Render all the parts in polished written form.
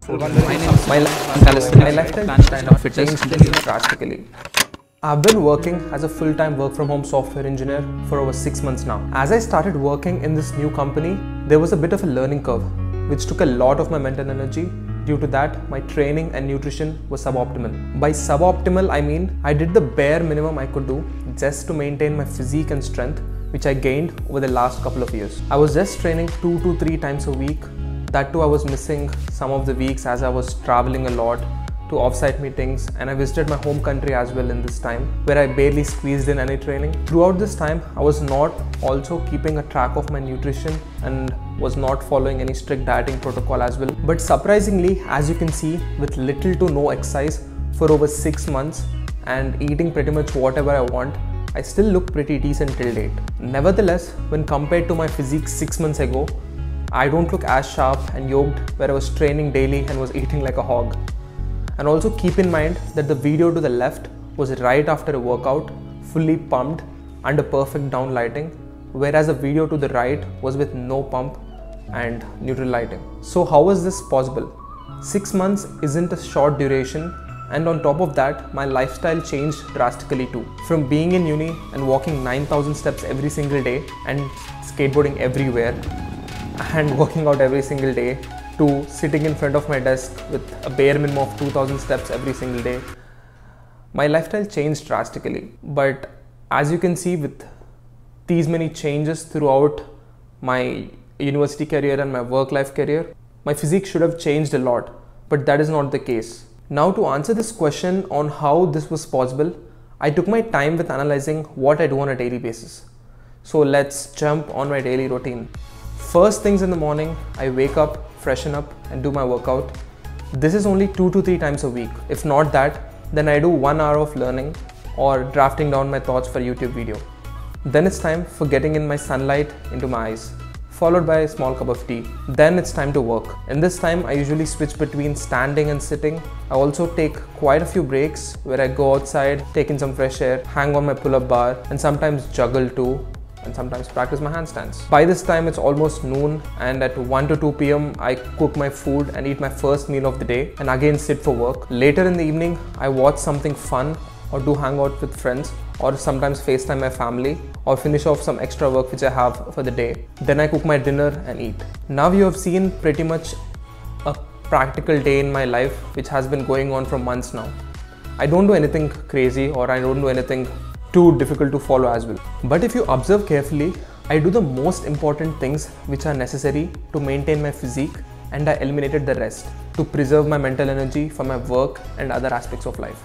My lifestyle changed drastically. I've been working as a full-time work-from-home software engineer for over 6 months now. As I started working in this new company, there was a bit of a learning curve, which took a lot of my mental energy. Due to that, my training and nutrition was suboptimal. By suboptimal, I mean I did the bare minimum I could do just to maintain my physique and strength, which I gained over the last couple of years. I was just training 2 to 3 times a week. That too, I was missing some of the weeks as I was traveling a lot to offsite meetings, and I visited my home country as well in this time, where I barely squeezed in any training. Throughout this time, I was not also keeping a track of my nutrition and was not following any strict dieting protocol as well. But surprisingly, as you can see, with little to no exercise for over 6 months and eating pretty much whatever I want, I still look pretty decent till date. Nevertheless, when compared to my physique 6 months ago, I don't look as sharp and yoked where I was training daily and was eating like a hog. And also keep in mind that the video to the left was right after a workout, fully pumped under perfect down lighting, whereas the video to the right was with no pump and neutral lighting. So how was this possible? 6 months isn't a short duration, and on top of that, my lifestyle changed drastically too. From being in uni and walking 9,000 steps every single day and skateboarding everywhere and working out every single day, to sitting in front of my desk with a bare minimum of 2,000 steps every single day. My lifestyle changed drastically. But as you can see, with these many changes throughout my university career and my work-life career, my physique should have changed a lot, but that is not the case. Now, to answer this question on how this was possible, I took my time with analyzing what I do on a daily basis. So let's jump on my daily routine. First things in the morning, I wake up, freshen up and do my workout. This is only 2 to 3 times a week. If not that, then I do 1 hour of learning or drafting down my thoughts for a YouTube video. Then it's time for getting in my sunlight into my eyes, followed by a small cup of tea. Then it's time to work. In this time, I usually switch between standing and sitting. I also take quite a few breaks where I go outside, take in some fresh air, hang on my pull-up bar and sometimes juggle too, and sometimes practice my handstands. By this time it's almost noon, and at 1 to 2 p.m. I cook my food and eat my first meal of the day and again sit for work. Later in the evening, I watch something fun or do hang out with friends or sometimes FaceTime my family or finish off some extra work which I have for the day. Then I cook my dinner and eat. Now you have seen pretty much a practical day in my life which has been going on for months now. I don't do anything crazy or I don't do anything too difficult to follow as well. But if you observe carefully, I do the most important things which are necessary to maintain my physique, and I eliminated the rest to preserve my mental energy for my work and other aspects of life.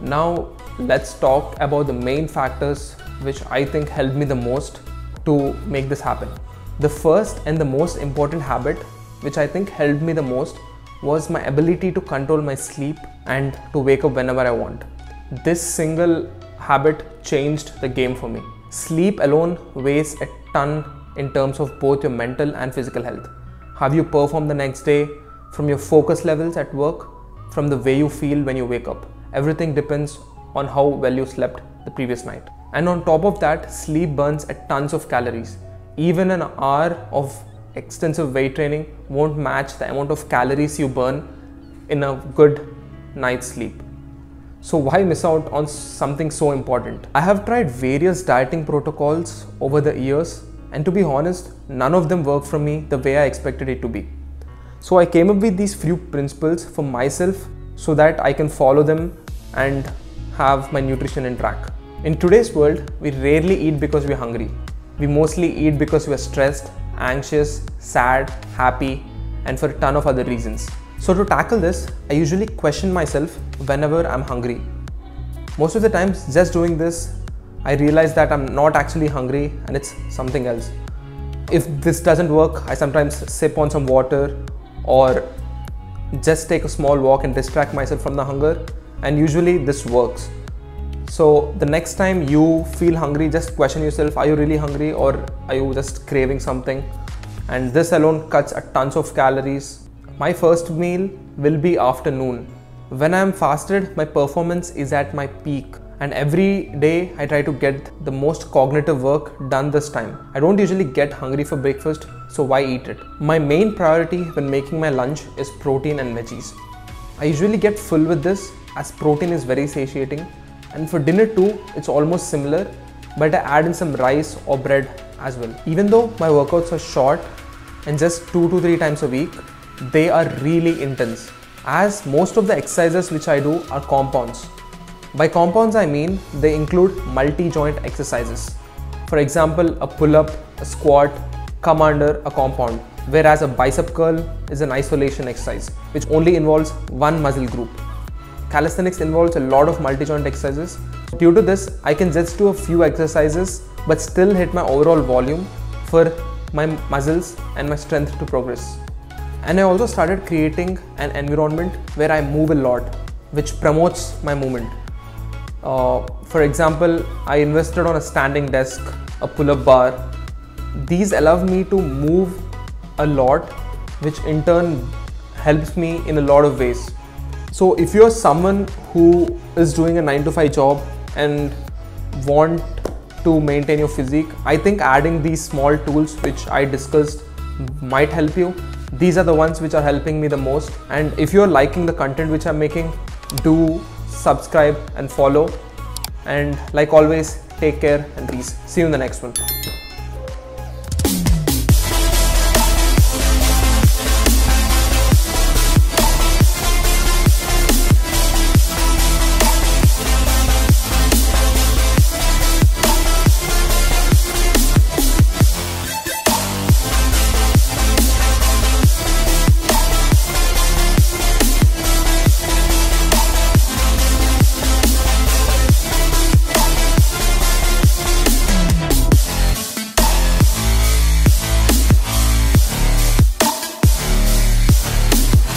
Now let's talk about the main factors which I think helped me the most to make this happen. The first and the most important habit which I think helped me the most was my ability to control my sleep and to wake up whenever I want. This single habit changed the game for me. Sleep alone weighs a ton in terms of both your mental and physical health. How you perform the next day, from your focus levels at work, from the way you feel when you wake up. Everything depends on how well you slept the previous night. And on top of that, sleep burns a tons of calories. Even an hour of extensive weight training won't match the amount of calories you burn in a good night's sleep. So why miss out on something so important? I have tried various dieting protocols over the years, and to be honest, none of them worked for me the way I expected it to be. So I came up with these few principles for myself so that I can follow them and have my nutrition in track. In today's world, we rarely eat because we're hungry. We mostly eat because we're stressed, anxious, sad, happy, and for a ton of other reasons. So to tackle this, I usually question myself whenever I'm hungry. Most of the times, just doing this, I realize that I'm not actually hungry and it's something else. If this doesn't work, I sometimes sip on some water or just take a small walk and distract myself from the hunger, and usually this works. So the next time you feel hungry, just question yourself, are you really hungry or are you just craving something? And this alone cuts a tons of calories. My first meal will be after noon. When I am fasted, my performance is at my peak and every day I try to get the most cognitive work done this time. I don't usually get hungry for breakfast, so why eat it? My main priority when making my lunch is protein and veggies. I usually get full with this as protein is very satiating, and for dinner too it's almost similar, but I add in some rice or bread as well. Even though my workouts are short and just 2 to 3 times a week, they are really intense, as most of the exercises which I do are compounds. By compounds I mean they include multi-joint exercises. For example, a pull-up, a squat come under a compound, whereas a bicep curl is an isolation exercise which only involves one muscle group. Calisthenics involves a lot of multi-joint exercises. Due to this, I can just do a few exercises but still hit my overall volume for my muscles and my strength to progress. And I also started creating an environment where I move a lot, which promotes my movement. For example, I invested on a standing desk, a pull-up bar. These allow me to move a lot, which in turn helps me in a lot of ways. So if you're someone who is doing a 9-to-5 job and want to maintain your physique, I think adding these small tools which I discussed might help you. These are the ones which are helping me the most. And if you're liking the content which I'm making, do subscribe and follow. And like always, take care and peace. See you in the next one.